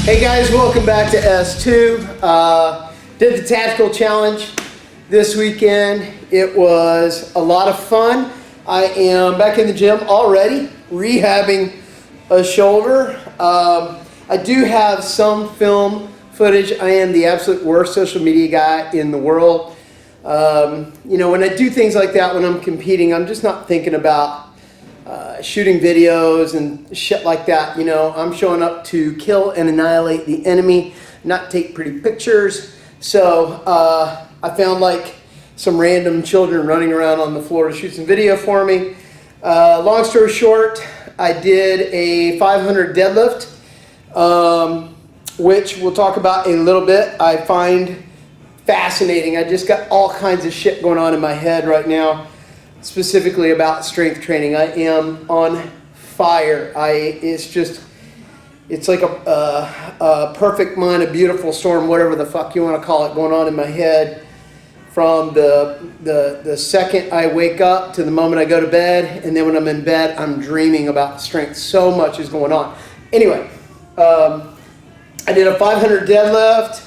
Hey guys, welcome back to S2. Did the tactical challenge this weekend. It was a lot of fun. I am back in the gym already, rehabbing a shoulder. I do have some film footage. I am the absolute worst social media guy in the world. You know, when I do things like that, when I'm competing, I'm just not thinking about shooting videos and shit like that. You know, I'm showing up to kill and annihilate the enemy, not take pretty pictures. So I found like some random children running around on the floor to shoot some video for me. Long story short, I did a 500 deadlift, which we'll talk about a little bit. I find fascinating. I just got all kinds of shit going on in my head right now, specifically about strength training. I am on fire. It's like a perfect mind, a beautiful storm, whatever the fuck you want to call it, going on in my head from the second I wake up to the moment I go to bed, and then when I'm in bed, I'm dreaming about strength. So much is going on. Anyway, I did a 500 deadlift,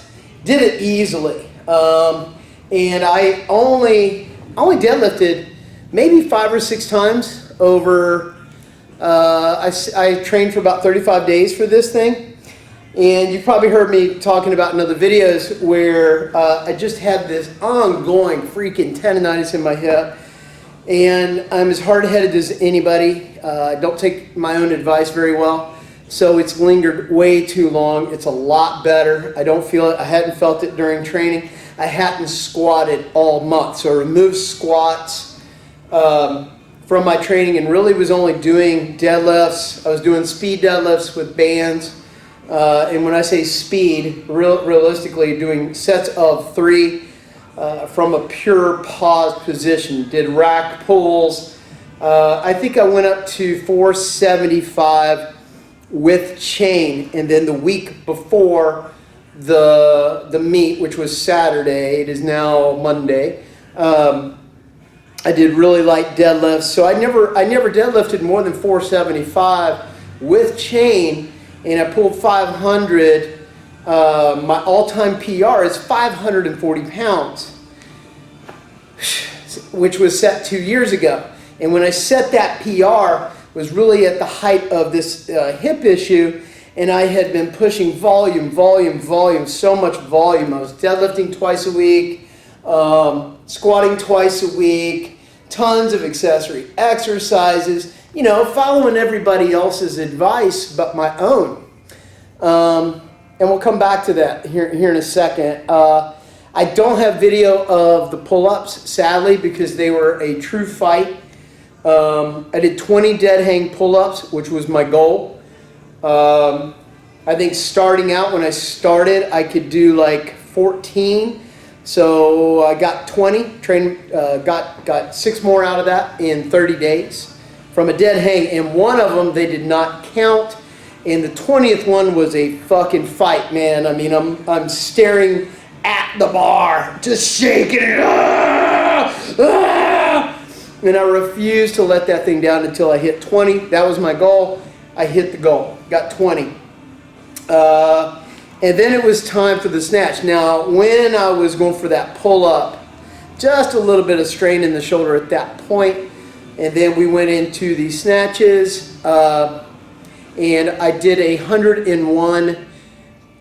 did it easily, and I only deadlifted maybe 5 or 6 times over. I trained for about 35 days for this thing, and you've probably heard me talking about in other videos where I just had this ongoing freaking tendonitis in my hip, and I'm as hard-headed as anybody. I don't take my own advice very well, so it's lingered way too long. It's a lot better. I don't feel it. I hadn't felt it during training. I hadn't squatted all month, so I removed squats from my training and really was only doing deadlifts. I was doing speed deadlifts with bands, and when I say speed, realistically doing sets of 3 from a pure pause position. Did rack pulls. I think I went up to 475 with chain, and then the week before the meet, which was Saturday, it is now Monday, I did really light deadlifts. So I never deadlifted more than 475 with chain, and I pulled 500. My all-time PR is 540 pounds, which was set 2 years ago. And when I set that PR, it was really at the height of this hip issue, and I had been pushing volume, so much volume. I was deadlifting twice a week, squatting twice a week, tons of accessory exercises, you know, following everybody else's advice but my own. And we'll come back to that here in a second. I don't have video of the pull-ups, sadly, because they were a true fight. I did 20 dead hang pull-ups, which was my goal. I think starting out, when I started, I could do like 14. So I got 20, got 6 more out of that in 30 days from a dead hang. And one of them, they did not count. And the 20th one was a fucking fight, man. I mean, I'm staring at the bar, just shaking it. And I refused to let that thing down until I hit 20. That was my goal. I hit the goal, got 20. And then it was time for the snatch. Now, when I was going for that pull-up, just a little bit of strain in the shoulder at that point, and then we went into the snatches, and I did 101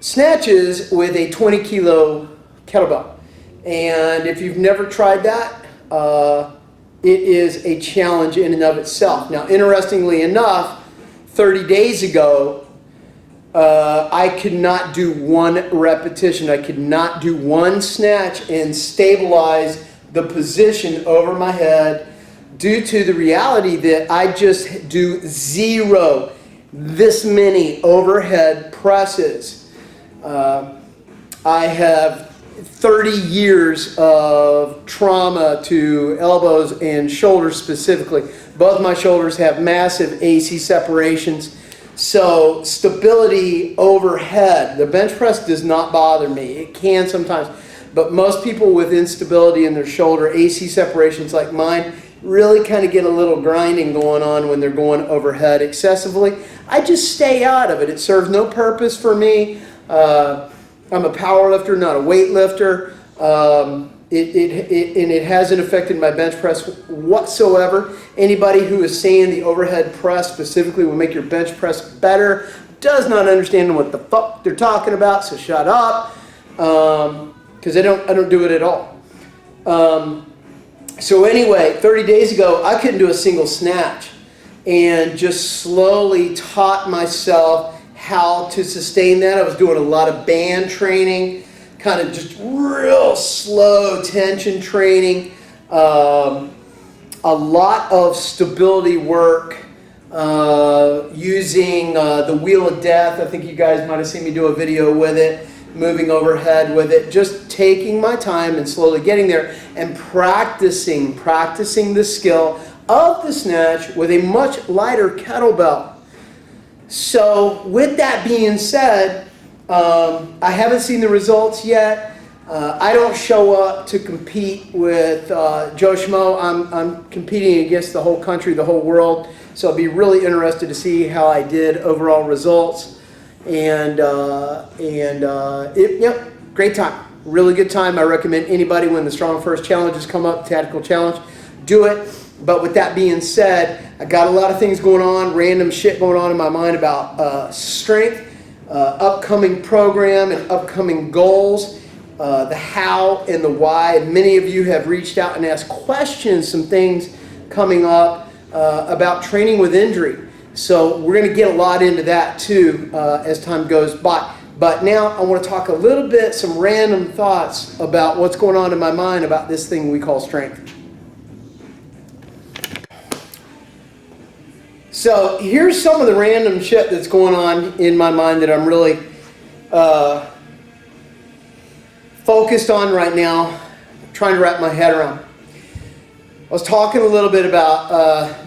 snatches with a 20-kilo kettlebell. And if you've never tried that, it is a challenge in and of itself. Now, interestingly enough, 30 days ago, I could not do 1 repetition. I could not do 1 snatch and stabilize the position over my head due to the reality that I just do 0 this many overhead presses. I have 30 years of trauma to elbows and shoulders specifically. Both my shoulders have massive AC separations. So stability overhead, the bench press does not bother me. It can sometimes, but most people with instability in their shoulder, AC separations like mine, really kind of get a little grinding going on when they're going overhead excessively. I just stay out of it. It serves no purpose for me. I'm a power lifter, not a weight lifter. It hasn't affected my bench press whatsoever. Anybody who is saying the overhead press specifically will make your bench press better does not understand what the fuck they're talking about, so shut up. Because I don't do it at all. So anyway, 30 days ago, I couldn't do a single snatch, and just slowly taught myself how to sustain that. I was doing a lot of band training, kind of just real slow tension training, a lot of stability work, using the Wheel of Death. I think you guys might have seen me do a video with it, moving overhead with it, just taking my time and slowly getting there and practicing the skill of the snatch with a much lighter kettlebell. So with that being said, I haven't seen the results yet. I don't show up to compete with Joe Schmo. I'm competing against the whole country, the whole world. So I'll be really interested to see how I did overall results. And yep, great time. Really good time. I recommend anybody when the Strong First challenges come up, tactical challenge, do it. But with that being said, I got a lot of things going on, random shit going on in my mind about strength, upcoming program and upcoming goals, the how and the why. And many of you have reached out and asked questions, some things coming up about training with injury. So we're going to get a lot into that too as time goes by. But now I want to talk a little bit, some random thoughts about what's going on in my mind about this thing we call strength. So here's some of the random shit that's going on in my mind that I'm really focused on right now, trying to wrap my head around. I was talking a little bit about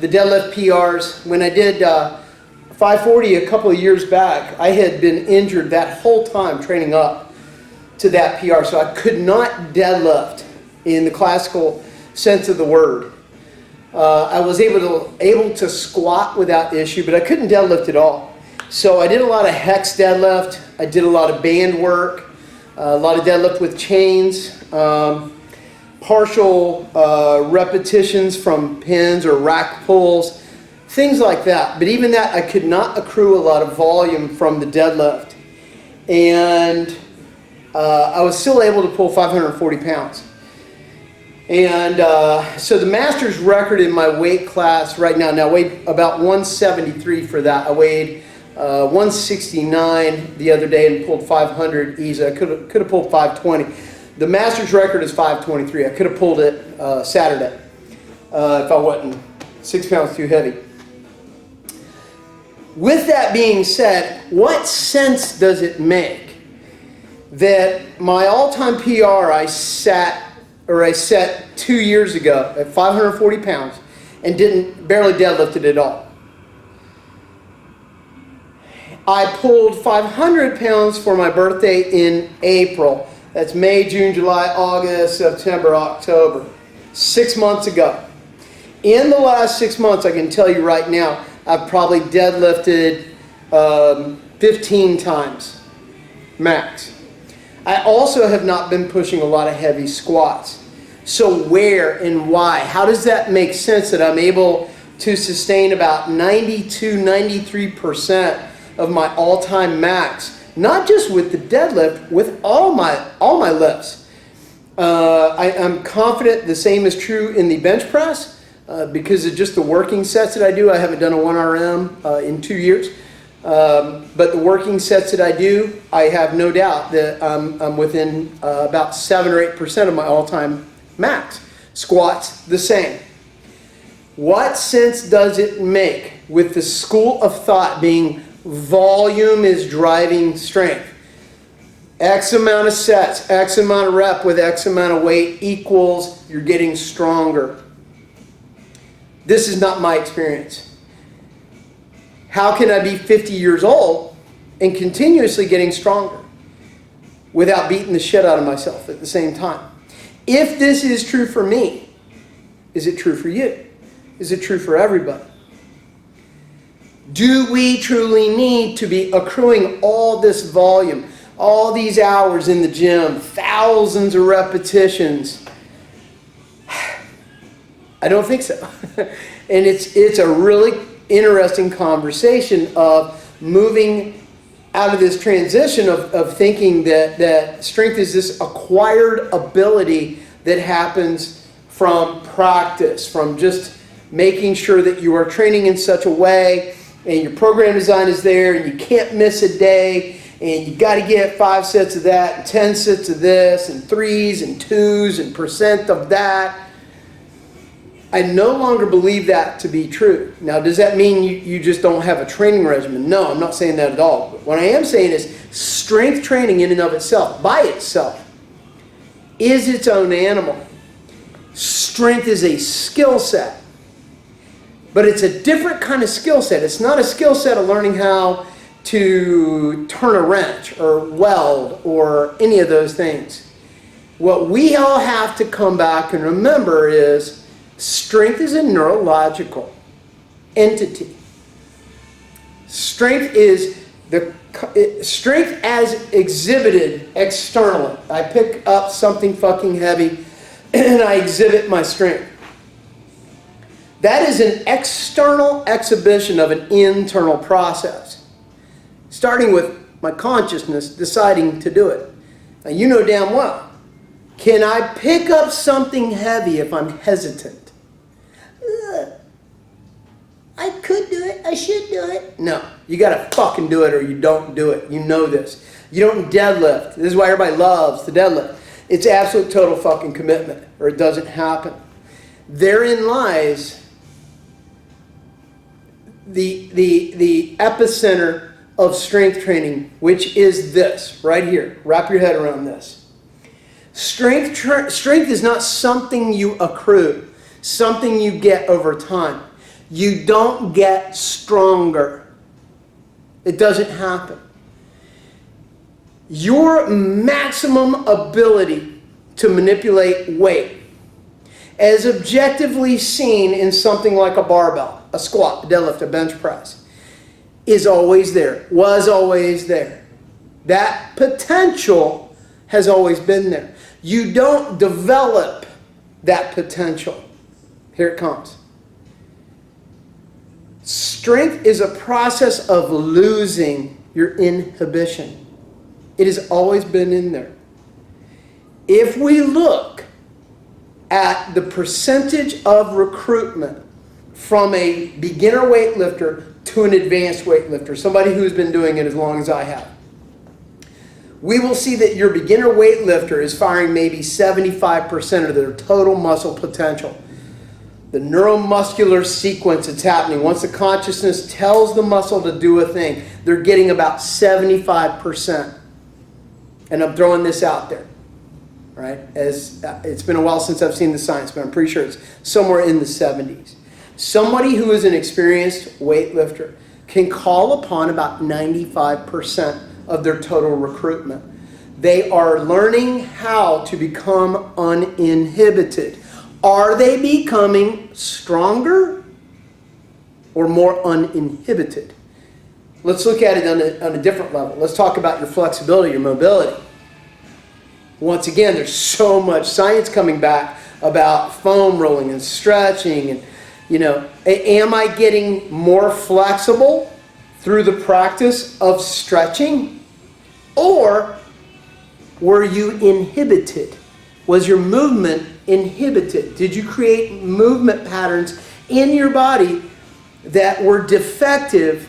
the deadlift PRs. When I did 540 a couple of years back, I had been injured that whole time training up to that PR, so I could not deadlift in the classical sense of the word. I was able to squat without issue, but I couldn't deadlift at all. So I did a lot of hex deadlift. I did a lot of band work, a lot of deadlift with chains, partial repetitions from pins or rack pulls, things like that. But even that, I could not accrue a lot of volume from the deadlift. And I was still able to pull 540 pounds. And so the master's record in my weight class right now I weighed about 173 for that. I weighed 169 the other day and pulled 500 easy. I could have pulled 520. The master's record is 523. I could have pulled it Saturday if I wasn't 6 pounds too heavy. With that being said, what sense does it make that my all-time PR I set 2 years ago at 540 pounds and barely deadlifted at all? I pulled 500 pounds for my birthday in April. That's May, June, July, August, September, October. 6 months ago. In the last 6 months, I can tell you right now, I've probably deadlifted 15 times max. I also have not been pushing a lot of heavy squats. So where and why? How does that make sense that I'm able to sustain about 92-93% of my all-time max? Not just with the deadlift, with all my lifts. I'm confident the same is true in the bench press because of just the working sets that I do. I haven't done a 1RM in 2 years. But the working sets that I do, I have no doubt that I'm within about 7 or 8% of my all-time max. Squats, the same. What sense does it make with the school of thought being volume is driving strength? X amount of sets, X amount of rep with X amount of weight equals you're getting stronger. This is not my experience. How can I be 50 years old and continuously getting stronger without beating the shit out of myself at the same time? If this is true for me, is it true for you? Is it true for everybody? Do we truly need to be accruing all this volume, all these hours in the gym, thousands of repetitions? I don't think so. And it's a really interesting conversation of moving out of this transition of thinking that strength is this acquired ability that happens from practice, from just making sure that you are training in such a way and your program design is there and you can't miss a day and you got to get 5 sets of that and 10 sets of this and 3s and 2s and percent of that. I no longer believe that to be true. Now, does that mean you just don't have a training regimen? No, I'm not saying that at all. But what I am saying is strength training in and of itself, by itself, is its own animal. Strength is a skill set. But it's a different kind of skill set. It's not a skill set of learning how to turn a wrench or weld or any of those things. What we all have to come back and remember is strength is a neurological entity. Strength is strength as exhibited externally. I pick up something fucking heavy and I exhibit my strength. That is an external exhibition of an internal process. Starting with my consciousness deciding to do it. Now you know damn well, can I pick up something heavy if I'm hesitant? I could do it. I should do it. No, you got to fucking do it or you don't do it. You know this. You don't deadlift. This is why everybody loves the deadlift. It's absolute total fucking commitment or it doesn't happen. Therein lies the epicenter of strength training, which is this right here. Wrap your head around this. Strength is not something you accrue, something you get over time. You don't get stronger. It doesn't happen. Your maximum ability to manipulate weight, as objectively seen in something like a barbell, a squat, a deadlift, a bench press, is always there, was always there. That potential has always been there. You don't develop that potential. Here it comes. Strength is a process of losing your inhibition. It has always been in there. If we look at the percentage of recruitment from a beginner weightlifter to an advanced weightlifter, somebody who's been doing it as long as I have, we will see that your beginner weightlifter is firing maybe 75% of their total muscle potential. The neuromuscular sequence that's happening, once the consciousness tells the muscle to do a thing, they're getting about 75%. And I'm throwing this out there, right? As it's been a while since I've seen the science, but I'm pretty sure it's somewhere in the 70s. Somebody who is an experienced weightlifter can call upon about 95% of their total recruitment. They are learning how to become uninhibited. Are they becoming stronger or more uninhibited? Let's look at it on a different level. Let's talk about your flexibility, your mobility. Once again, there's so much science coming back about foam rolling and stretching. And, you know, am I getting more flexible through the practice of stretching? Or were you inhibited? Was your movement inhibited? Did you create movement patterns in your body that were defective,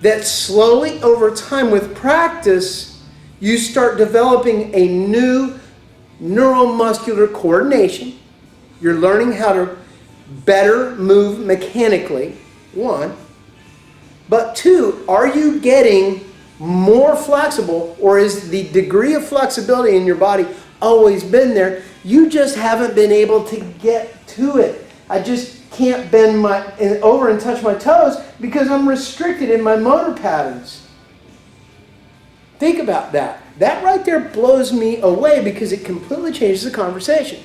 that slowly over time with practice, you start developing a new neuromuscular coordination. You're learning how to better move mechanically, one. But two, are you getting more flexible, or is the degree of flexibility in your body always been there? You just haven't been able to get to it. I just can't bend over and touch my toes because I'm restricted in my motor patterns. Think about that. That right there blows me away because it completely changes the conversation.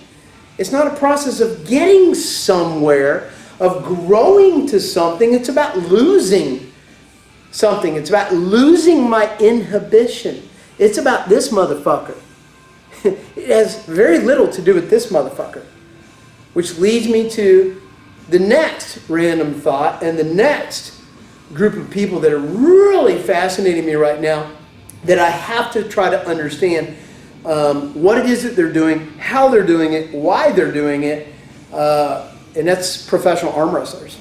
It's not a process of getting somewhere, of growing to something. It's about losing something. It's about losing my inhibition. It's about this motherfucker. It has very little to do with this motherfucker. Which leads me to the next random thought and the next group of people that are really fascinating me right now, that I have to try to understand what it is that they're doing, how they're doing it, why they're doing it, and that's professional arm wrestlers.